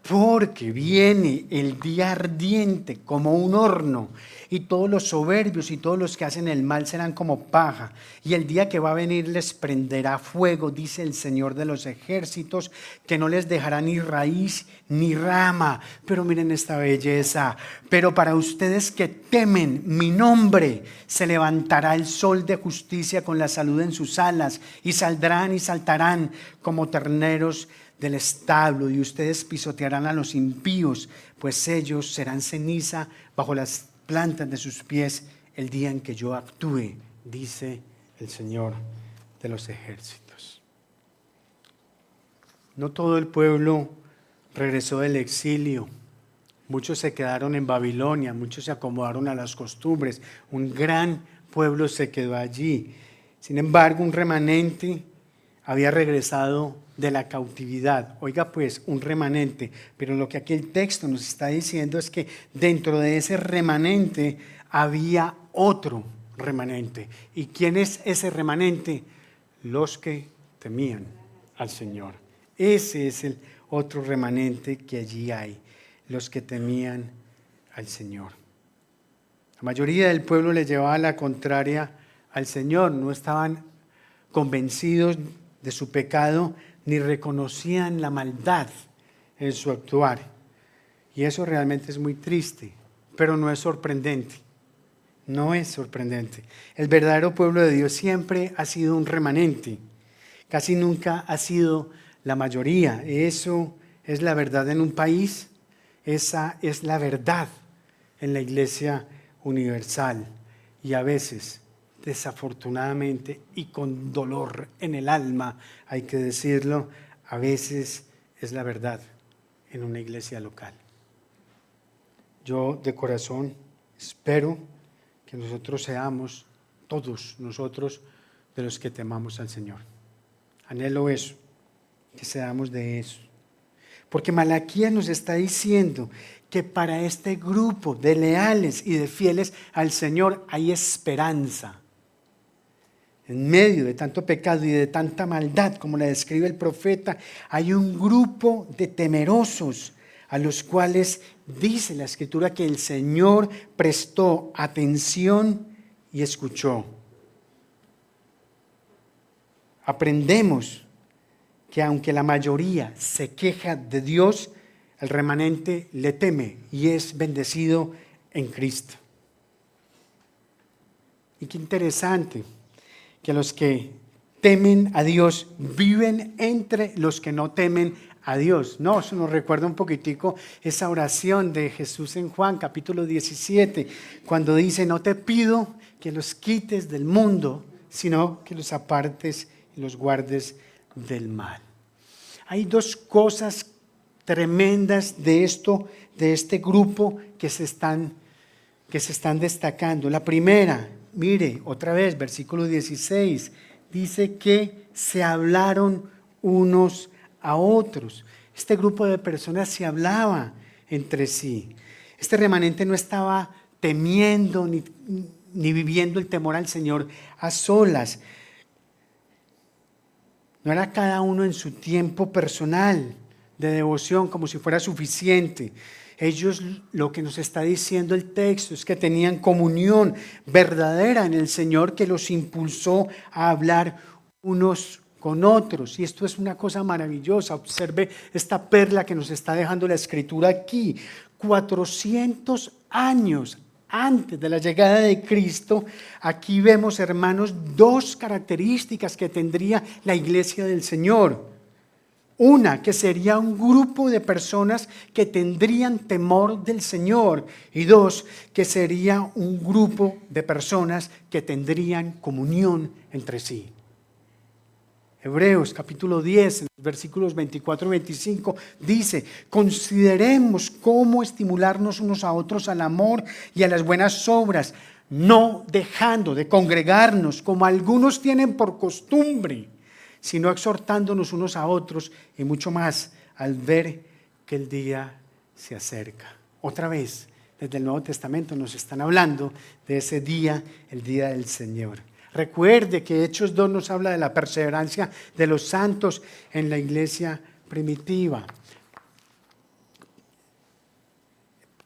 B: porque viene el día ardiente como un horno, y todos los soberbios y todos los que hacen el mal serán como paja, y el día que va a venir les prenderá fuego, dice el Señor de los ejércitos, que no les dejará ni raíz ni rama. Pero miren esta belleza: pero para ustedes que temen mi nombre, se levantará el sol de justicia con la salud en sus alas, y saldrán y saltarán como terneros del establo, y ustedes pisotearán a los impíos, pues ellos serán ceniza bajo las plantas de sus pies el día en que yo actúe, dice el Señor de los ejércitos. No todo el pueblo regresó del exilio. Muchos se quedaron en Babilonia, muchos se acomodaron a las costumbres. Un gran pueblo se quedó allí. Sin embargo, un remanente había regresado de la cautividad. Oiga pues, un remanente. Pero lo que aquí el texto nos está diciendo es que dentro de ese remanente había otro remanente. ¿Y quién es ese remanente? Los que temían al Señor. Ese es el otro remanente que allí hay. Los que temían al Señor. La mayoría del pueblo le llevaba la contraria al Señor. No estaban convencidos de su pecado, ni reconocían la maldad en su actuar. Y eso realmente es muy triste, pero no es sorprendente. No es sorprendente. El verdadero pueblo de Dios siempre ha sido un remanente. Casi nunca ha sido la mayoría. Eso es la verdad en un país. Esa es la verdad en la Iglesia Universal. Y a veces, desafortunadamente y con dolor en el alma, hay que decirlo, a veces es la verdad en una iglesia local. Yo de corazón espero que nosotros seamos, todos nosotros, de los que temamos al Señor. Anhelo eso, que seamos de eso. Porque Malaquías nos está diciendo que para este grupo de leales y de fieles al Señor hay esperanza. En medio de tanto pecado y de tanta maldad, como la describe el profeta, hay un grupo de temerosos a los cuales dice la Escritura que el Señor prestó atención y escuchó. Aprendemos que aunque la mayoría se queja de Dios, el remanente le teme y es bendecido en Cristo. Y qué interesante que los que temen a Dios viven entre los que no temen a Dios. No, eso nos recuerda un poquitico esa oración de Jesús en Juan capítulo 17, cuando dice: no te pido que los quites del mundo, sino que los apartes y los guardes del mal. Hay dos cosas tremendas de este grupo que se están destacando. La primera, mire, otra vez, versículo 16, dice que se hablaron unos a otros. Este grupo de personas se hablaba entre sí. Este remanente no estaba temiendo ni viviendo el temor al Señor a solas. No era cada uno en su tiempo personal de devoción como si fuera suficiente. Ellos, lo que nos está diciendo el texto es que tenían comunión verdadera en el Señor, que los impulsó a hablar unos con otros. Y esto es una cosa maravillosa. Observe esta perla que nos está dejando la Escritura aquí. 400 años antes de la llegada de Cristo, aquí vemos, hermanos, dos características que tendría la iglesia del Señor. Una, que sería un grupo de personas que tendrían temor del Señor. Y dos, que sería un grupo de personas que tendrían comunión entre sí. Hebreos capítulo 10, versículos 24 y 25 dice: consideremos cómo estimularnos unos a otros al amor y a las buenas obras, no dejando de congregarnos como algunos tienen por costumbre, sino exhortándonos unos a otros, y mucho más al ver que el día se acerca. Otra vez, desde el Nuevo Testamento nos están hablando de ese día, el día del Señor. Recuerde que Hechos 2 nos habla de la perseverancia de los santos en la iglesia primitiva.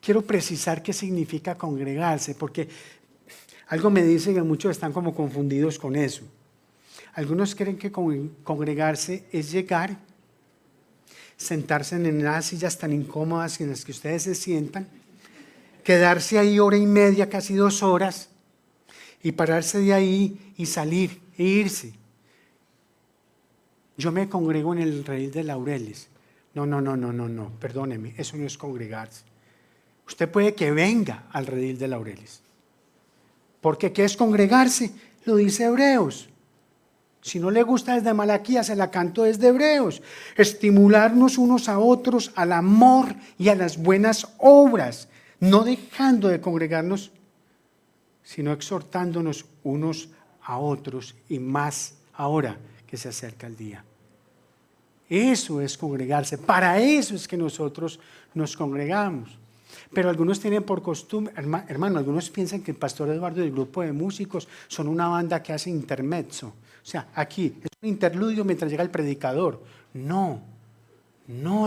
B: quiero precisar qué significa congregarse, porque algo me dice que muchos están como confundidos con eso. Algunos creen que congregarse es llegar, sentarse en unas sillas tan incómodas en las que ustedes se sientan, quedarse ahí hora y media, casi 2 horas, y pararse de ahí y salir e irse. Yo me congrego en el Redil de Laureles. No, perdóneme, eso no es congregarse. Usted puede que venga al Redil de Laureles. Porque ¿qué es congregarse? Lo dice Hebreos. Si no le gusta desde Malaquías, se la canto desde Hebreos. Estimularnos unos a otros al amor y a las buenas obras, no dejando de congregarnos, sino exhortándonos unos a otros, y más ahora que se acerca el día. Eso es congregarse. Para eso es que nosotros nos congregamos. Pero algunos tienen por costumbre, hermano, algunos piensan que el pastor Eduardo y el grupo de músicos son una banda que hace intermezzo. O sea, aquí es un interludio mientras llega el predicador. No,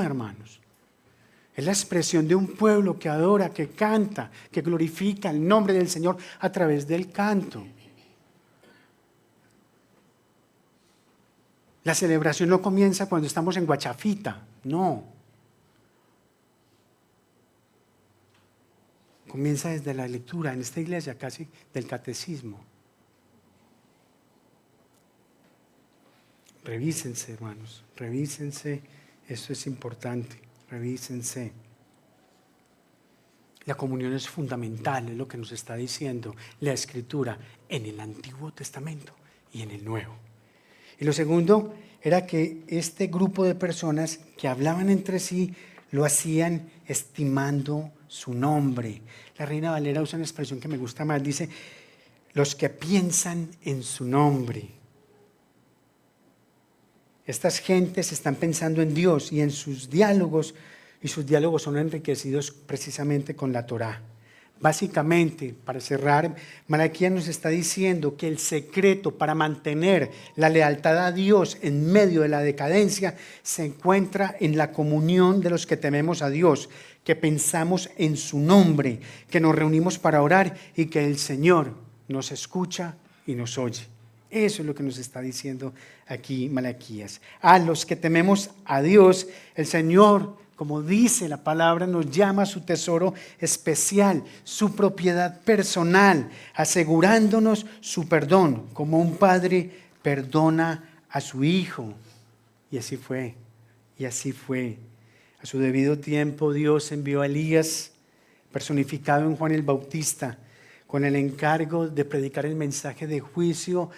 B: hermanos. Es la expresión de un pueblo que adora, que canta, que glorifica el nombre del Señor a través del canto. La celebración no comienza cuando estamos en guachafita, no. Comienza desde la lectura, en esta iglesia casi del catecismo. Revísense, hermanos, revísense, eso es importante, revísense. La comunión es fundamental, es lo que nos está diciendo la Escritura en el Antiguo Testamento y en el Nuevo. Y lo segundo era que este grupo de personas que hablaban entre sí lo hacían estimando su nombre. La Reina Valera usa una expresión que me gusta más, dice, los que piensan en su nombre. Estas gentes están pensando en Dios y en sus diálogos, y sus diálogos son enriquecidos precisamente con la Torá. Básicamente, para cerrar, Malaquías nos está diciendo que el secreto para mantener la lealtad a Dios en medio de la decadencia se encuentra en la comunión de los que tememos a Dios, que pensamos en su nombre, que nos reunimos para orar y que el Señor nos escucha y nos oye. Eso es lo que nos está diciendo aquí Malaquías. A los que tememos a Dios, el Señor, como dice la palabra, nos llama a su tesoro especial, su propiedad personal, asegurándonos su perdón, como un padre perdona a su hijo. Y así fue, y así fue. A su debido tiempo Dios envió a Elías, personificado en Juan el Bautista, con el encargo de predicar el mensaje de juicio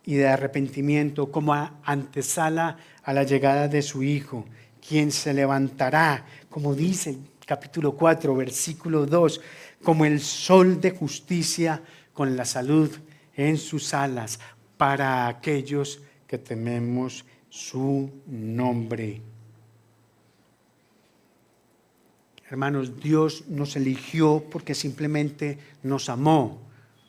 B: y de arrepentimiento como antesala a la llegada de su Hijo, quien se levantará, como dice el capítulo 4, versículo 2, como el sol de justicia con la salud en sus alas, para aquellos que tememos su nombre. Hermanos, Dios nos eligió porque simplemente nos amó,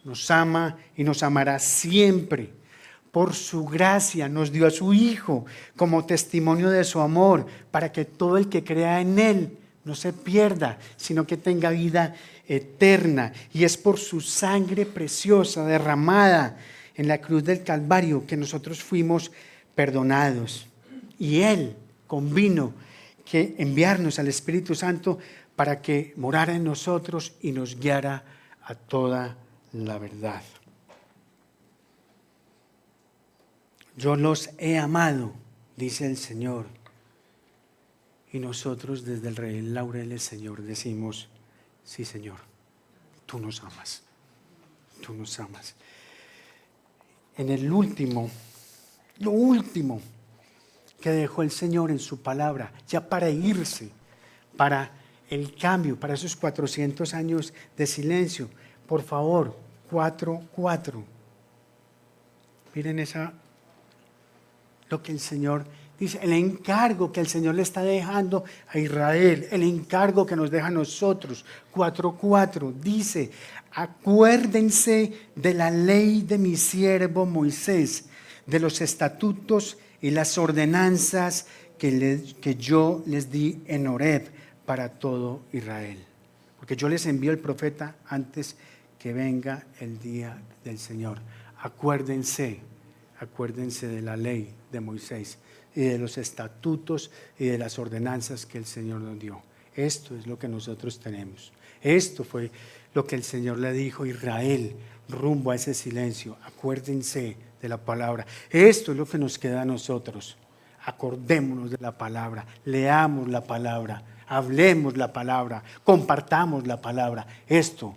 B: nos ama y nos amará siempre. Por su gracia nos dio a su Hijo como testimonio de su amor, para que todo el que crea en Él no se pierda, sino que tenga vida eterna. Y es por su sangre preciosa derramada en la cruz del Calvario que nosotros fuimos perdonados. Y Él convino que enviarnos al Espíritu Santo para que morara en nosotros y nos guiara a toda la verdad. Yo los he amado, dice el Señor. Y nosotros desde el Rey Laureles, Señor, decimos, sí, Señor, tú nos amas, tú nos amas. En el último, lo último que dejó el Señor en su palabra, ya para irse, para el cambio, para esos 400 años de silencio. Por favor, 4:4. Miren lo que el Señor dice, el encargo que el Señor le está dejando a Israel, el encargo que nos deja a nosotros. 4:4 dice, acuérdense de la ley de mi siervo Moisés, de los estatutos y las ordenanzas que yo les di en Horeb para todo Israel. porque yo les envío el profeta antes que venga el día del Señor. Acuérdense de la ley de Moisés y de los estatutos y de las ordenanzas que el Señor nos dio. Esto es lo que nosotros tenemos. Esto fue lo que el Señor le dijo a Israel rumbo a ese silencio. Acuérdense de la palabra. Esto es lo que nos queda a nosotros. Acordémonos de la palabra, leamos la palabra, hablemos la palabra, compartamos la palabra. Esto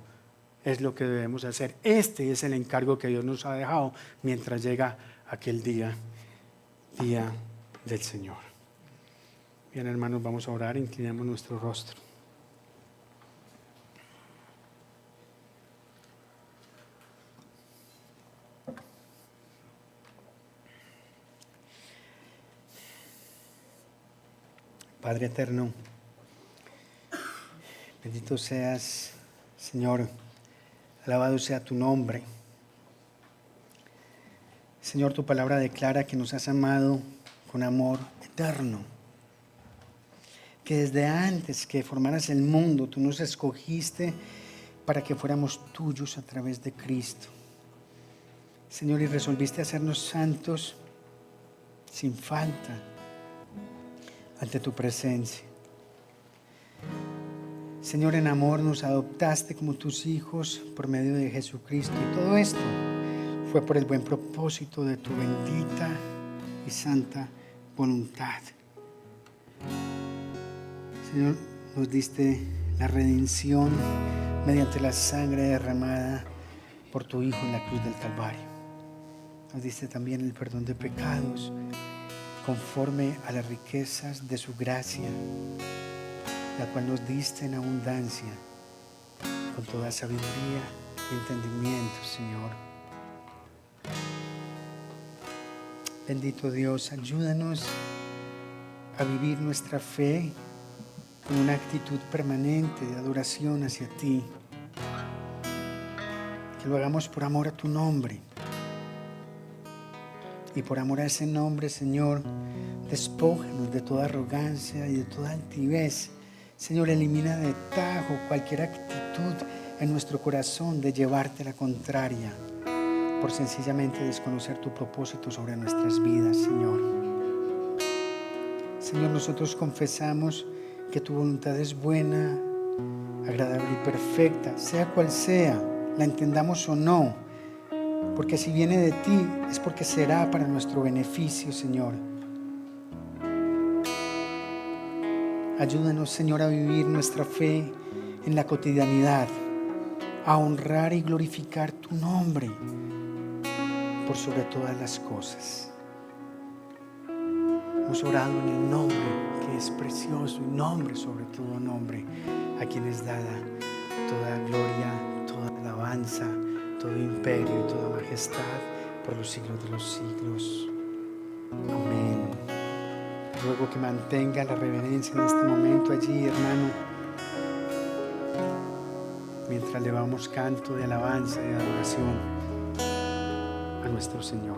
B: es lo que debemos hacer. Este es el encargo que Dios nos ha dejado mientras llega aquel día del Señor. Bien, hermanos, vamos a orar, inclinemos nuestro rostro. Padre eterno, bendito seas, Señor, alabado sea tu nombre. Señor, tu palabra declara que nos has amado con amor eterno, que desde antes que formaras el mundo, tú nos escogiste para que fuéramos tuyos a través de Cristo. Señor, y resolviste hacernos santos sin falta ante tu presencia. Señor, en amor nos adoptaste como tus hijos por medio de Jesucristo. Y todo esto fue por el buen propósito de tu bendita y santa voluntad. Señor, nos diste la redención mediante la sangre derramada por tu Hijo en la cruz del Calvario. Nos diste también el perdón de pecados conforme a las riquezas de su gracia, la cual nos diste en abundancia, con toda sabiduría y entendimiento, Señor. Bendito Dios, ayúdanos a vivir nuestra fe con una actitud permanente de adoración hacia ti. Que lo hagamos por amor a tu nombre. Y por amor a ese nombre, Señor, despójanos de toda arrogancia y de toda altivez. Señor, elimina de tajo cualquier actitud en nuestro corazón de llevarte la contraria, por sencillamente desconocer tu propósito sobre nuestras vidas, Señor. Señor, nosotros confesamos que tu voluntad es buena, agradable y perfecta, sea cual sea, la entendamos o no. Porque si viene de ti, es porque será para nuestro beneficio, Señor. Ayúdanos, Señor, a vivir nuestra fe en la cotidianidad, a honrar y glorificar tu nombre por sobre todas las cosas. Hemos orado en el nombre que es precioso y nombre sobre todo nombre, a quien es dada toda gloria, toda alabanza, todo imperio y toda majestad por los siglos de los siglos. Amén. Ruego que mantenga la reverencia en este momento allí, hermano, mientras elevamos canto de alabanza y de adoración a nuestro Señor.